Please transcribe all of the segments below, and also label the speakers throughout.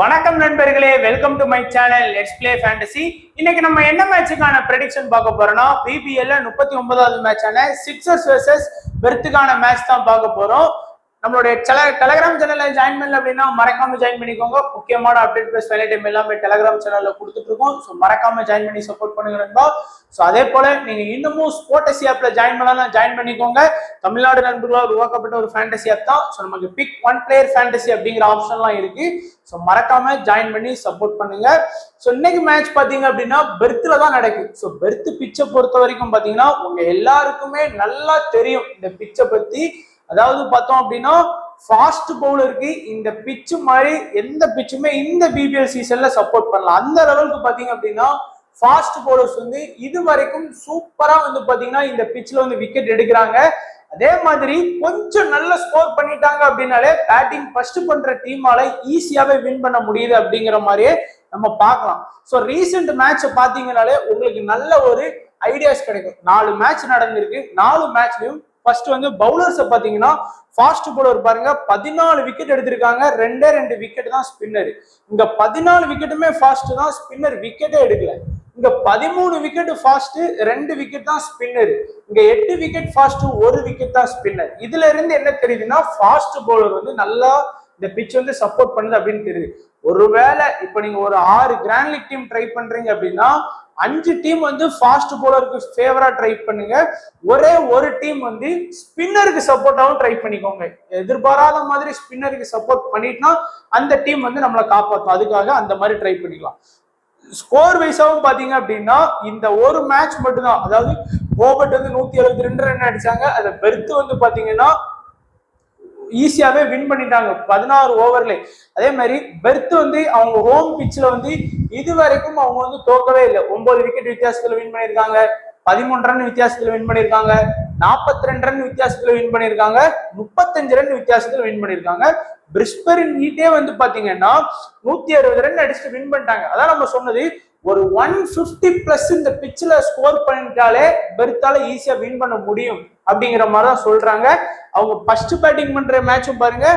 Speaker 1: வணக்கம் நண்பர்களே, welcome to my channel let's play fantasy. இன்னைக்கு நம்ம என்ன மேட்சுக்கான ப்ரெடிக்ஷன் பார்க்க போறோம்னா பிபிஎல்ல 39வது மேட்சான சிக்ஸர்ஸ் வெர்சஸ் பெர்த்துக்கான மேட்ச் தான் பார்க்க போறோம். நம்மளுடைய டெலகிராம் சேனல்ல ஜாயின் பண்ணல அப்படின்னா மறக்காம ஜாயின் பண்ணிக்கோங்க. முக்கியமான அப்டேட் பிளஸ் ஹைலைட் டைம் எல்லாமே டெலகிராம் சேனல்ல கொடுத்துட்டு இருக்கோம். ஸோ மறக்காம ஜாயின் பண்ணி சப்போர்ட் பண்ணுங்க நண்பா. ஸோ அதே போல நீங்க இன்னமும் ஸ்போர்டசி ஆப்ல ஜாயின் பண்ணலாம், ஜாயின் பண்ணிக்கோங்க. தமிழ்நாடு நண்பர்களால் உருவாக்கப்பட்ட ஒரு ஃபேண்டசி ஆப் தான். ஸோ நமக்கு பிக் ஒன் பிளேயர் ஃபேண்டசி அப்படிங்கிற ஆப்ஷன்லாம் இருக்கு. ஸோ மறக்காம ஜாயின் பண்ணி சப்போர்ட் பண்ணுங்க. ஸோ இன்னைக்கு மேட்ச் பாத்தீங்க அப்படின்னா பெர்த்ல தான் நடக்குது. ஸோ பெர்த் பிச்சை பொறுத்த வரைக்கும் பாத்தீங்கன்னா உங்க எல்லாருக்குமே நல்லா தெரியும் இந்த பிச்சை பத்தி. அதாவது பார்த்தோம் அப்படின்னா ஃபாஸ்ட் பவுலருக்கு இந்த பிச்சு மாதிரி எந்த பிச்சுமே இந்த பிபிஎல் சீசன்ல சப்போர்ட் பண்ணலாம். அந்த லெவலுக்கு பாத்தீங்க அப்படின்னா ஃபாஸ்ட் பவுலர்ஸ் வந்து இது வரைக்கும் சூப்பரா வந்து பாத்தீங்கன்னா இந்த பிச்சில் வந்து விக்கெட் எடுக்கிறாங்க. அதே மாதிரி கொஞ்சம் நல்ல ஸ்கோர் பண்ணிட்டாங்க அப்படின்னாலே பேட்டிங் ஃபர்ஸ்ட் பண்ற டீமால ஈஸியாவே வின் பண்ண முடியுது அப்படிங்கிற மாதிரியே நம்ம பார்க்கலாம். ஸோ ரீசெண்ட் மேட்சை பார்த்தீங்கன்னாலே உங்களுக்கு நல்ல ஒரு ஐடியாஸ் கிடைக்கும். 4 மேட்ச் நடந்திருக்கு. 4 மேட்ச்லயும் ஃபர்ஸ்ட் வந்து பவுலர்ஸை பார்த்தீங்கன்னா ஃபாஸ்ட் பவுலர் பாருங்க 14 விக்கெட் எடுத்திருக்காங்க. 2 விக்கெட் தான் ஸ்பின்னர். இங்க 14 விக்கெட்டுமே ஃபாஸ்ட் தான், ஸ்பின்னர் விக்கெட்டே எடுக்கல. இங்க 13 விக்கெட் ஃபாஸ்ட், 2 விக்கெட் தான் ஸ்பின்னர். இங்க 8 விக்கெட் ஃபாஸ்ட், 1 விக்கெட் தான் ஸ்பின்னர். இதுல இருந்து என்ன தெரியுதுன்னா ஃபாஸ்ட் பவுலர் வந்து நல்லா இந்த பிட்ச் வந்து சப்போர்ட் பண்ணுது அப்படின்னு தெரியுது. ஒருவேளை இப்ப நீங்க ஒரு 6 கிராண்ட் லீக் டீம் ட்ரை பண்றீங்க அப்படின்னா 5 டீம் வந்து ஃபாஸ்ட் பவுலருக்கு ஃபேவரா ட்ரை பண்ணுங்க. ஒரே ஒரு டீம் வந்து ஸ்பின்னருக்கு சப்போர்ட்டாவும் ட்ரை பண்ணிக்கோங்க. எதிர்பாராத மாதிரி ஸ்பின்னருக்கு சப்போர்ட் பண்ணிட்டுனா அந்த டீம் வந்து நம்மளை காப்பாற்றும். அதுக்காக அந்த மாதிரி ட்ரை பண்ணிக்கலாம். ஸ்கோர் வைஸாவும் பாத்தீங்க அப்படின்னா இந்த ஒரு மேட்ச் மட்டும்தான், அதாவது ஹோபர்ட் வந்து 172 ரன் அடிச்சாங்க. அதை பெர்த் வந்து பாத்தீங்கன்னா ஈஸியாவே வின் பண்ணிட்டாங்க 16 ஓவர்ல. அதே மாதிரி பெர்த் வந்து அவங்க ஹோம் பிட்ச்ல வந்து இது வரைக்கும் அவங்க வந்து தோக்கவே இல்லை. 9 விக்கெட் வித்தியாசத்துல வின் பண்ணியிருக்காங்க, 13 ரன் வித்தியாசத்துல வின் பண்ணியிருக்காங்க, 42 ரன் வித்தியாசத்துல வின் பண்ணியிருக்காங்க, 35 ரன் வித்தியாசத்துல வின் பண்ணியிருக்காங்க. பிரிஸ்பரின் ஹீட்டே வந்து பாத்தீங்கன்னா 160 ரன் அடிச்சுட்டு வின் பண்ணிட்டாங்க. அதான் நம்ம சொன்னது, ஒரு 150 பிளஸ் இந்த பிட்ச்ல ஸ்கோர் பண்ணிட்டாலே பெர்த்தால ஈஸியா வின் பண்ண முடியும் அப்படிங்கிற மாதிரிதான் சொல்றாங்க. அவங்க ஃபர்ஸ்ட் பேட்டிங் பண்ற மேட்சும் பாருங்க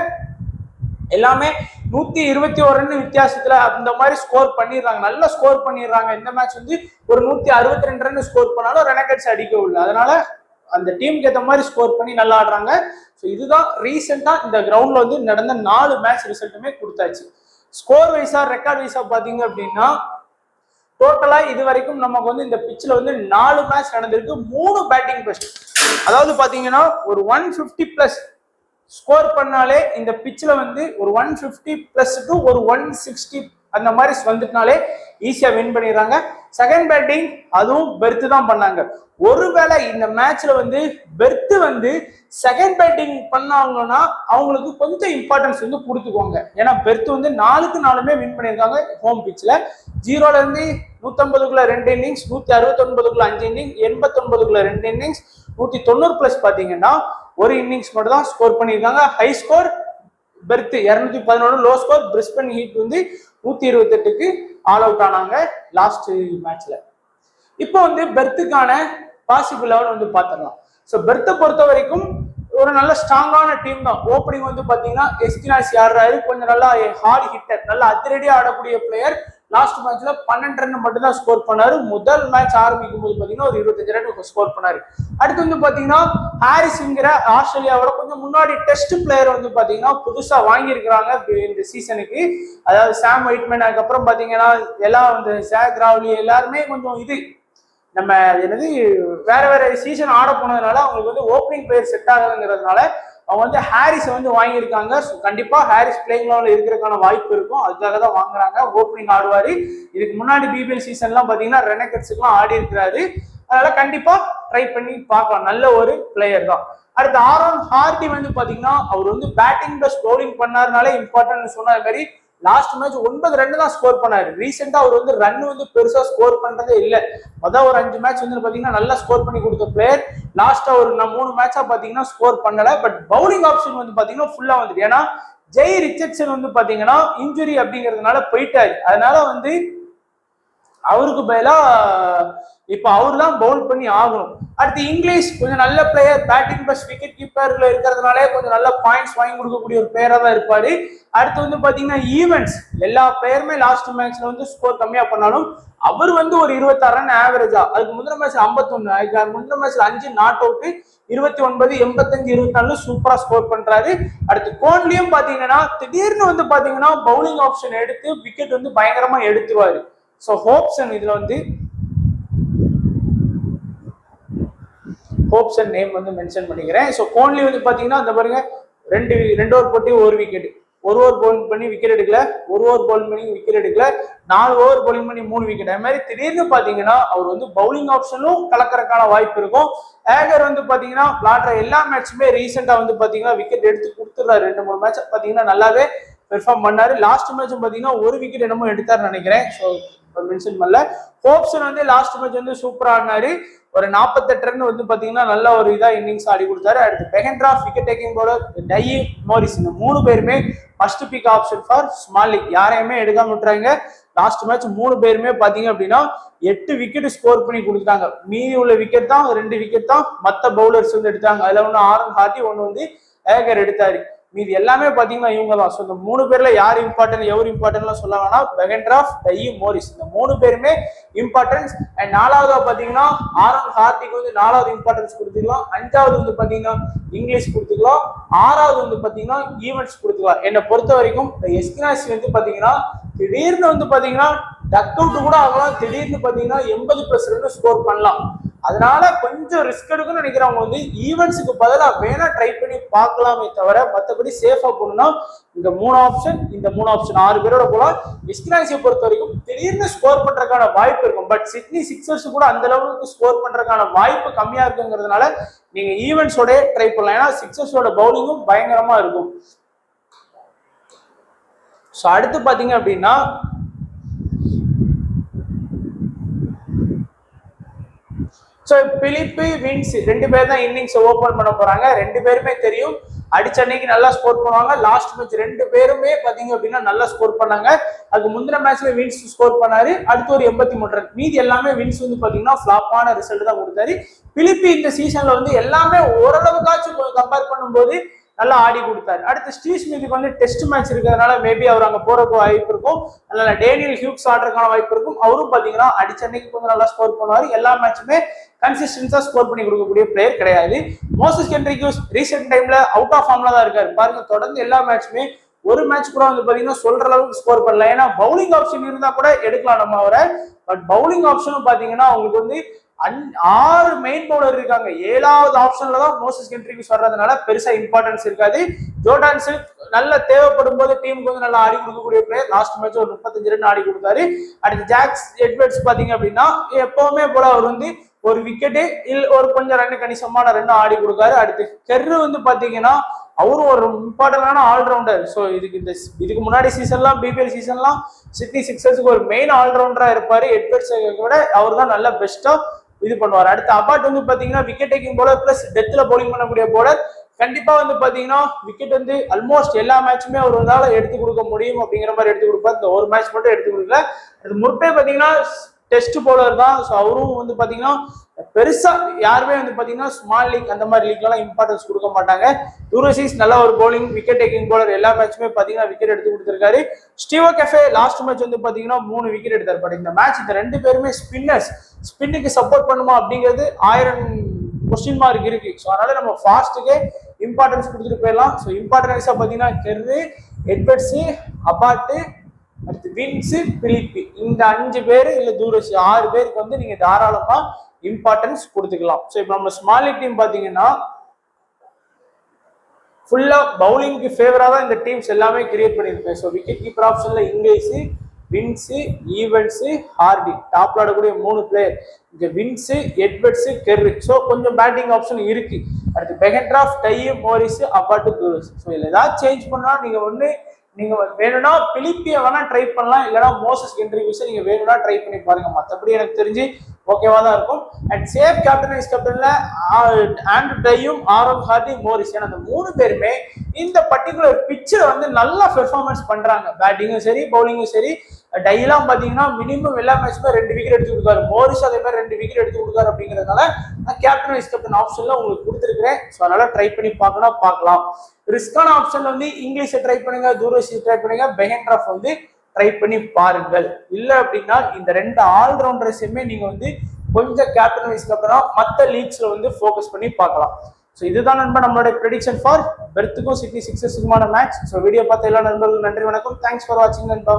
Speaker 1: எல்லாமே 121 ரன் வித்தியாசத்துல அந்த மாதிரி ஸ்கோர் பண்ணிடுறாங்க, நல்லா ஸ்கோர் பண்ணிடுறாங்க. இந்த மேட்ச் வந்து ஒரு 162 ரன் ஸ்கோர் பண்ணாலும் ரன் அடிச்சு அடிக்க இல்லை. அதனால அந்த டீமுக்கு ஏற்ற மாதிரி ஸ்கோர் பண்ணி நல்லா ஆடுறாங்க. ஸோ இதுதான் ரீசெண்டா இந்த கிரவுண்ட்ல வந்து நடந்த 4 மேட்ச் ரிசல்ட்டுமே கொடுத்தாச்சு. ஸ்கோர் வைஸா ரெக்கார்ட் வைஸா பாத்தீங்க அப்படின்னா டோட்டலா இது வரைக்கும் நமக்கு வந்து இந்த பிட்ச்ல வந்து 4 மேட்ச் நடந்திருக்கு. 3 பேட்டிங் பெஸ்ட். அதாவது பாத்தீங்கன்னா ஒரு 150 பிளஸ் ஸ்கோர் பண்ணாலே இந்த பிட்ச்ல வந்து ஒரு 150 பிளஸ் டு ஒரு 160 அந்த மாதிரி வந்துட்டுனாலே ஈஸியா வின் பண்ணிடுறாங்க. செகண்ட் பேட்டிங் அதுவும் பெர்த் தான் பண்ணாங்க. ஒருவேளை இந்த மேட்ச்ல வந்து பெர்த் வந்து செகண்ட் பேட்டிங் பண்ணாங்கன்னா அவங்களுக்கு கொஞ்சம் இம்பார்ட்டன்ஸ் வந்து கொடுத்துக்கோங்க. ஏன்னா பெர்த் வந்து 4க்கு 4மே வின் பண்ணியிருக்காங்க ஹோம் பிட்ச்ல. 0ல இருந்து 150க்குள்ள 2 இன்னிங்ஸ், 169க்குள்ள 5 இன்னிங்ஸ், 89க்குள்ள 2 இன்னிங்ஸ், 190 பிளஸ் பாத்தீங்கன்னா ஒரு இன்னிங்ஸ் மட்டும் தான் ஸ்கோர் பண்ணியிருக்காங்க. High score Perth 211, low score Brisbane Heat வந்து 128க்கு ஆல் அவுட் ஆனாங்க லாஸ்ட் மேட்ச்ல. இப்போ வந்து பெர்த்துக்கான பாசிபிள் லெவல் வந்து பாத்திரலாம். ஸோ பெர்த்தை பொறுத்த வரைக்கும் ஒரு நல்ல ஸ்ட்ராங்கான டீம் தான். ஓப்பனிங் வந்து பாத்தீங்கன்னா எஸ்டினாஸ் ஆடுறாரு, கொஞ்சம் நல்லா ஹார்ட் ஹிட்டர், நல்லா அதிரடியா ஆடக்கூடிய பிளேயர். லாஸ்ட் மேட்ச்ல 12 ரன் மட்டும் தான் ஸ்கோர் பண்ணாரு. முதல் மேட்ச் ஆரம்பிக்கும் போது பாத்தீங்கன்னா ஒரு 25 ரன் ஸ்கோர் பண்ணாரு. அடுத்து வந்து பாத்தீங்கன்னா ஹாரிஸ்ங்கிற ஆஸ்திரேலியாவோட கொஞ்சம் முன்னாடி டெஸ்ட் பிளேயர் வந்து பாத்தீங்கன்னா புதுசா வாங்கியிருக்கிறாங்க இந்த சீசனுக்கு. அதாவது சாம் ஒயிட்மேன், அதுக்கப்புறம் பாத்தீங்கன்னா எல்லாம் வந்து ஜாக் ராவ்லி எல்லாருமே கொஞ்சம் இது நம்ம என்னது வேற வேற சீசன் ஆட போனதுனால அவங்களுக்கு வந்து ஓப்பனிங் பிளேயர் செட் ஆகுதுங்கிறதுனால அவங்க வந்து ஹாரிஸை வந்து வாங்கியிருக்காங்க. ஸோ கண்டிப்பா ஹாரிஸ் பிளேயிங் லெவலில் இருக்கிறதுக்கான வாய்ப்பு இருக்கும். அதுக்காக தான் வாங்குறாங்க. ஓப்பனிங் ஆடுவாரு. இதுக்கு முன்னாடி பிபிஎல் சீசன்லாம் பாத்தீங்கன்னா ரெனக்கட்ஸுக்குலாம் ஆடி இருக்கிறாரு. அதனால கண்டிப்பா ட்ரை பண்ணி பார்க்கலாம். நல்ல ஒரு பிளேயர் தான். அடுத்து ஆரோன் ஹார்டி வந்து பாத்தீங்கன்னா அவர் வந்து பேட்டிங் பிளஸ் பவுலிங் பண்ணாருனாலே இம்பார்ட்டன்ட் சொன்ன மாதிரி லாஸ்ட் மேட்ச் 9 ரன் தான் ஸ்கோர் பண்ணாரு. ரீசெண்டா அவர் வந்து ரன் வந்து பெருசா ஸ்கோர் பண்றதே இல்லை. மொதல் ஒரு 5 மேட்ச் வந்து பாத்தீங்கன்னா நல்லா ஸ்கோர் பண்ணி கொடுத்த பிளேயர். லாஸ்டா ஒரு 3 மேட்சா பாத்தீங்கன்னா ஸ்கோர் பண்ணல. பட் பவுலிங் ஆப்ஷன் வந்து பாத்தீங்கன்னா ஃபுல்லா வந்துட்டு, ஏன்னா ஜெய் ரிச்சர்ட்சன் வந்து பாத்தீங்கன்னா இன்ஜுரி அப்படிங்கிறதுனால போயிட்டாரு. அதனால வந்து அவருக்கு பதிலா இப்ப அவரு தான் பவுல் பண்ணி ஆகணும். அடுத்து இங்கிலீஷ் கொஞ்சம் நல்ல பிளேயர், பேட்டிங் பிளஸ் விக்கெட் கீப்பர்ல இருக்கிறதுனாலே கொஞ்சம் நல்ல பாயிண்ட்ஸ் வாங்கி கொடுக்கக்கூடிய ஒரு பிளேயரா தான் இருப்பாரு. அடுத்து வந்து பாத்தீங்கன்னா ஈவென்ட்ஸ் எல்லா பிளேயருமே லாஸ்ட் மேட்ச்ல வந்து ஸ்கோர் கம்மியா பண்ணாலும் அவர் வந்து ஒரு 26 ரன் ஆவரேஜா, அதுக்கு முந்தின மேட்ச் 51, அதுக்கு முந்தின மேட்ச்ல 5 நாட் அவுட், 29, 85, 24 சூப்பரா ஸ்கோர் பண்றாரு. அடுத்து கோன்லியும் பாத்தீங்கன்னா திடீர்னு வந்து பாத்தீங்கன்னா பவுலிங் ஆப்ஷன் எடுத்து விக்கெட் வந்து பயங்கரமா எடுத்துருவாரு. ஸோ ஹோப்சன் இதுல வந்து ஹோப்சன் நேம் வந்து மென்ஷன் பண்ணிக்கிறேன். ஸோ கோன்லி வந்து பாத்தீங்கன்னா அந்த பாருங்க ரெண்டு ஓவர் போட்டி ஒரு விக்கெட், ஒரு ஓவர் பவுலிங் பண்ணி விக்கெட் எடுக்கல, ஒரு ஓவர் பவுலிங் பண்ணி விக்கெட் எடுக்கல, 4 ஓவர் பவுலிங் பண்ணி 3 விக்கெட். அது மாதிரி திடீர்னு பாத்தீங்கன்னா அவர் வந்து பவுலிங் ஆப்ஷனும் கலக்கறதுக்கான வாய்ப்பு இருக்கும். ஏகர் வந்து பாத்தீங்கன்னா விளாடுற எல்லா மேட்சுமே ரீசெண்டா வந்து பாத்தீங்கன்னா விக்கெட் எடுத்து கொடுத்துடுறாரு. 2-3 மேட்ச் பாத்தீங்கன்னா நல்லாவே பெர்ஃபார்ம் பண்ணாரு. லாஸ்ட் மேட்ச் பாத்தீங்கன்னா ஒரு விக்கெட் என்னமோ எடுத்தாருன்னு நினைக்கிறேன். ஸோ மென்ஷன் பண்ணல. ஹோப்சன் வந்து லாஸ்ட் மேட்ச் வந்து சூப்பரா ஆடினாரு. ஒரு 48 ரன் வந்து பாத்தீங்கன்னா நல்ல ஒரு இதா இன்னிங்ஸ் ஆடி கொடுத்தாரு. அடுத்து Behrendorff wicket taking bowler, Tye Morris, இந்த 3 பேருமே first pick option for small league. யாரையுமே எடுக்காம விட்டுறாங்க. லாஸ்ட் மேட்ச் 3 பேருமே பாத்தீங்க அப்படின்னா 8 விக்கெட் ஸ்கோர் பண்ணி கொடுத்தாங்க. மீதி உள்ள விக்கெட் தான் 2 விக்கெட் தான் மத்த பவுலர்ஸ் வந்து எடுத்தாங்க. அதுல ஒண்ணு ஆரன் ஹார்டி, ஒண்ணு வந்து ஏகர் எடுத்தாரு. மீதி எல்லாமே பாத்தீங்கன்னா இவங்க தான். ஸோ இந்த 3 பேர்ல யார் இம்பார்ட்டன்ட் எவர் இம்பார்ட்டன்ட்லாம் சொல்லாங்கன்னா பெஹென்ட்ராஃப், டையி மோரிஸ், இந்த 3 பேருமே இம்பார்ட்டன்ஸ். அண்ட் 4வதா பாத்தீங்கன்னா ஆரன் ஹார்டிக்கு வந்து 4வது இம்பார்ட்டன்ஸ் கொடுத்துக்கலாம். 5வது வந்து பாத்தீங்கன்னா இங்கிலீஷ் கொடுத்துக்கலாம். 6வது வந்து பாத்தீங்கன்னா ஈவென்ட்ஸ் கொடுத்துக்கலாம். என்னை பொறுத்த வரைக்கும் இந்த எஸ்கினாசி வந்து பாத்தீங்கன்னா திடீர்னு வந்து பாத்தீங்கன்னா டக் அவுட் கூட ஆகலாம், திடீர்னு பாத்தீங்கன்னா 80+ ரன் ஸ்கோர் பண்ணலாம். அதனால கொஞ்சம் ரிஸ்க் எடுக்குன்னு நினைக்கிறவங்க வந்து ஈவென்ட்ஸுக்கு பதிலாக வேணா ட்ரை பண்ணி பார்க்கலாமே தவிர மற்றபடி சேஃபா போகணும்னா இந்த 3 ஆப்ஷன் 6 பேரோட போலாம். எஸ்கினாசியை பொறுத்த வரைக்கும் திடீர்னு ஸ்கோர் பண்றதுக்கான வாய்ப்பு இருக்கும். பட் சிட்னி சிக்ஸர்ஸ் கூட அந்த அளவுக்கு ஸ்கோர் பண்றதுக்கான வாய்ப்பு கம்மியா இருக்குங்கிறதுனால நீங்க ஈவென்ட்ஸோட ட்ரை பண்ணலாம். ஏன்னா சிக்ஸர்ஸோட பவுலிங்கும் பயங்கரமா இருக்கும். ஸோ அடுத்து பாத்தீங்க அப்படின்னா ஸோ பிலிப்பு வின்ஸ் 2 பேர் தான் இன்னிங்ஸ் ஓபன் பண்ண போறாங்க. 2 பேருமே தெரியும் அடிச்ச அன்னைக்கு நல்லா ஸ்கோர் பண்ணுவாங்க. லாஸ்ட் மேட்ச் 2 பேருமே பாத்தீங்க அப்படின்னா நல்லா ஸ்கோர் பண்ணாங்க. அதுக்கு முந்தின மேட்ச்ல வின்ஸ் ஸ்கோர் பண்ணாரு. அடுத்து ஒரு 83 ரன். மீதி எல்லாமே வின்ஸ் வந்து பாத்தீங்கன்னா ஃபிளாப்பான ரிசல்ட் தான் கொடுத்தாரு. பிலிப்பு இந்த சீசன்ல வந்து எல்லாமே ஓரளவுக்காச்சும் கம்பேர் பண்ணும்போது நல்லா ஆடி கொடுத்தாரு. அடுத்து ஸ்டீவ் ஸ்மித்துக்கு வந்து டெஸ்ட் மேட்ச் இருக்கிறதுனால மேபி அவர் அங்க போறதுக்கு வாய்ப்பு இருக்கும். அதனால டேனியல் ஹியூக்ஸ் ஆடுறதுக்கான வாய்ப்பு இருக்கும். அவரும் பாத்தீங்கன்னா அடிச்ச அன்னைக்கு கொஞ்சம் நல்லா ஸ்கோர் பண்ணுவாரு. எல்லா மேட்சுமே கன்சிஸ்டன்ஸா ஸ்கோர் பண்ணி கொடுக்கக்கூடிய பிளேயர் கிடையாது. மோசஸ் ஹென்ரிக்ஸ் ரீசெண்ட் டைம்ல அவுட் ஆஃப் ஃபார்ம்ல தான் இருக்காரு. பாருங்க தொடர்ந்து எல்லா மேட்சுமே ஒரு மேட்ச் கூட வந்து பாத்தீங்கன்னா சொல்ற அளவுக்கு ஸ்கோர் பண்ணல. ஏன்னா பவுலிங் ஆப்ஷன் இருந்தா கூட எடுக்கலாம் நம்ம அவரை. பட் பவுலிங் ஆப்ஷனும் பாத்தீங்கன்னா அவங்களுக்கு வந்து 6 மெயின் பவுலர் இருக்காங்க. 7வது ஆப்ஷன்ல தான் மோசஸ் ஹென்ரிக்ஸ் வர்றதுனால பெருசா இம்பார்ட்டன்ஸ் இருக்காது. ஜோர்டான் சில்க் நல்ல தேவைப்படும் போது டீமுக்கு வந்து நல்லா ஆடி கொடுக்கக்கூடிய பிளேயர். லாஸ்ட் மேட்ச் ஒரு 35 ரன் ஆடி கொடுத்தாரு. அடுத்து ஜாக்ஸ் எட்வர்ட்ஸ் பாத்தீங்க அப்படின்னா எப்பவுமே போல அவர் வந்து ஒரு விக்கெட்டு ஒரு கொஞ்சம் ரன் கணிசமான ரன் ஆடி கொடுக்காரு. அடுத்து கெர்ரு வந்து பாத்தீங்கன்னா அவரும் ஒரு இம்பார்ட்டன்டான ஆல்ரவுண்டர். ஸோ இதுக்கு முன்னாடி சீசன்லாம் பிபிஎல் சீசன்லாம் சிட்னி சிக்ஸர்ஸுக்கு ஒரு மெயின் ஆல்ரவுண்டரா இருப்பாரு. எட்வர்ட்ஸ் விட அவர் தான் நல்ல பெஸ்டா இது பண்ணுவார். அடுத்து அபார்ட் வந்து பாத்தீங்கன்னா விக்கெட் டேக்கிங் போலர் பிளஸ் டெத்ல பவுலிங் பண்ணக்கூடிய போலர். கண்டிப்பா வந்து பாத்தீங்கன்னா விக்கெட் வந்து ஆல்மோஸ்ட் எல்லா மேட்சுமே அவர் வந்தாலும் எடுத்து கொடுக்க முடியும் அப்படிங்கிற மாதிரி எடுத்து கொடுப்பாரு. இந்த ஒரு மேட்ச் மட்டும் எடுத்து கொடுக்கல. அது முற்பே பாத்தீங்கன்னா டெஸ்ட் பவுலர் தான். ஸோ அவரும் வந்து பாத்தீங்கன்னா பெருசா யாருமே வந்து பாத்தீங்கன்னா ஸ்மால் லீக் அந்த மாதிரி லீக்லாம் இம்பார்ட்டன்ஸ் கொடுக்க மாட்டாங்க. டூரசிஸ் நல்ல ஒரு பவுலிங் விக்கெட் டேக்கிங் பவுலர். எல்லா மேட்சுமே பாத்தீங்கன்னா விக்கெட் எடுத்து கொடுத்திருக்காரு. ஸ்டீவோ கெஃபே லாஸ்ட் மேட்ச் வந்து பாத்தீங்கன்னா 3 விக்கெட் எடுத்தார். பட் இந்த மேட்ச் இந்த 2 பேருமே ஸ்பின்னர்ஸ். ஸ்பின்னுக்கு சப்போர்ட் பண்ணுமா அப்படிங்கிறது 1000 கொஸ்டின் மார்க் இருக்கு. ஸோ அதனால நம்ம ஃபாஸ்ட்டுக்கே இம்பார்ட்டன்ஸ் கொடுத்துட்டு போயிடலாம். ஸோ இம்பார்ட்டன்ஸா பாத்தீங்கன்னா கெர்ரு, எட்வர்ட்ஸ், அபார்ட், அடுத்து வின்ஸ், பிலிப்பி, இந்த 5 பேர் இல்ல தூரசி 6 பேருக்கு வந்து நீங்க தாராளமா இம்பார்ட்டன்ஸ் கொடுத்துக்கலாம். ஸோ இப்போ நம்ம ஸ்மால் லீக் டீம் பாத்தீங்கன்னா ஃபுல்லா பவுலிங்க்கு ஃபேவரா தான் இந்த டீம்ஸ் எல்லாமே கிரியேட் பண்ணியிருப்பேன். ஸோ விக்கெட் கீப்பர் ஆப்ஷன்ல இங்கிலீஷ், வின்ஸ், ஈவென்ட்ஸ், ஹார்டி டாப்ல ஆடக்கூடிய 3 பிளேயர். இங்க வின்ஸ், எட்வர்ட்ஸ், கெர்ரு. ஸோ கொஞ்சம் பேட்டிங் ஆப்ஷன் இருக்கு. அடுத்து பெஹென்ட்ராஃப், டையி மோரிஸ், அபார்ட், தூரஸ். ஸோ இதுல ஏதாவது சேஞ்ச் பண்ணா நீங்க வேணும்னா பிலிப்பியை வேணா ட்ரை பண்ணலாம். இல்லைன்னா மோசஸ் ஹென்ரிக்ஸை நீங்க வேணும்னா ட்ரை பண்ணி பாருங்க. மற்றபடி எனக்கு தெரிஞ்சு ஓகேவா தான் இருக்கும். அண்ட் சேஃப் கேப்டன் வைஸ் கேப்டன்ல ஆண்ட்ரூ டையும் ஆரோன் ஹார்டி மோரிஸ், ஏன்னா அந்த 3 பேருமே இந்த பர்டிகுலர் பிச்சில் வந்து நல்லா பெர்ஃபார்மன்ஸ் பண்றாங்க. பேட்டிங்கும் சரி பவுலிங்கும் சரி. டைலாம் பாத்தீங்கன்னா மினிமம் எல்லா மேட்சுமே 2 விக்கெட் எடுத்து கொடுக்காரு. மோரிஸ் அதே மாதிரி 2 விக்கெட் எடுத்து கொடுக்காரு. அப்படிங்கிறதுனால நான் கேப்டன் வைஸ் கேப்டன் ஆப்ஷன்ல உங்களுக்கு கொடுத்துருக்கிறேன். ஸோ அதனால ட்ரை பண்ணி பார்க்கலாம். ரிஸ்கான ஆப்ஷன்ல வந்து இங்கிலீஷை ட்ரை பண்ணுங்க, தூரசி ட்ரை பண்ணுங்க, பெஹென்ட்ராஃப் வந்து ட்ரை பண்ணி பாருங்கள். இல்லை அப்படின்னா இந்த 2 ஆல்ரவுண்டர்ஸையுமே நீங்க வந்து கொஞ்சம் கேப்டன் வைஸ் கேப்டனா மற்ற லீக்ஸ்ல வந்து ஃபோக்கஸ் பண்ணி பார்க்கலாம். ஸோ இதுதான் நண்பா நம்மளுடைய ப்ரெடிக்ஷன் ஃபார் பெர்த்துக்கும் சிட்னி சிக்ஸர்ஸுக்குமான மேட்ச். ஸோ வீடியோ பார்த்த எல்லா நண்பர்களுக்கும் நன்றி, வணக்கம். தேங்க்ஸ் ஃபார் வாட்சிங் நண்பா.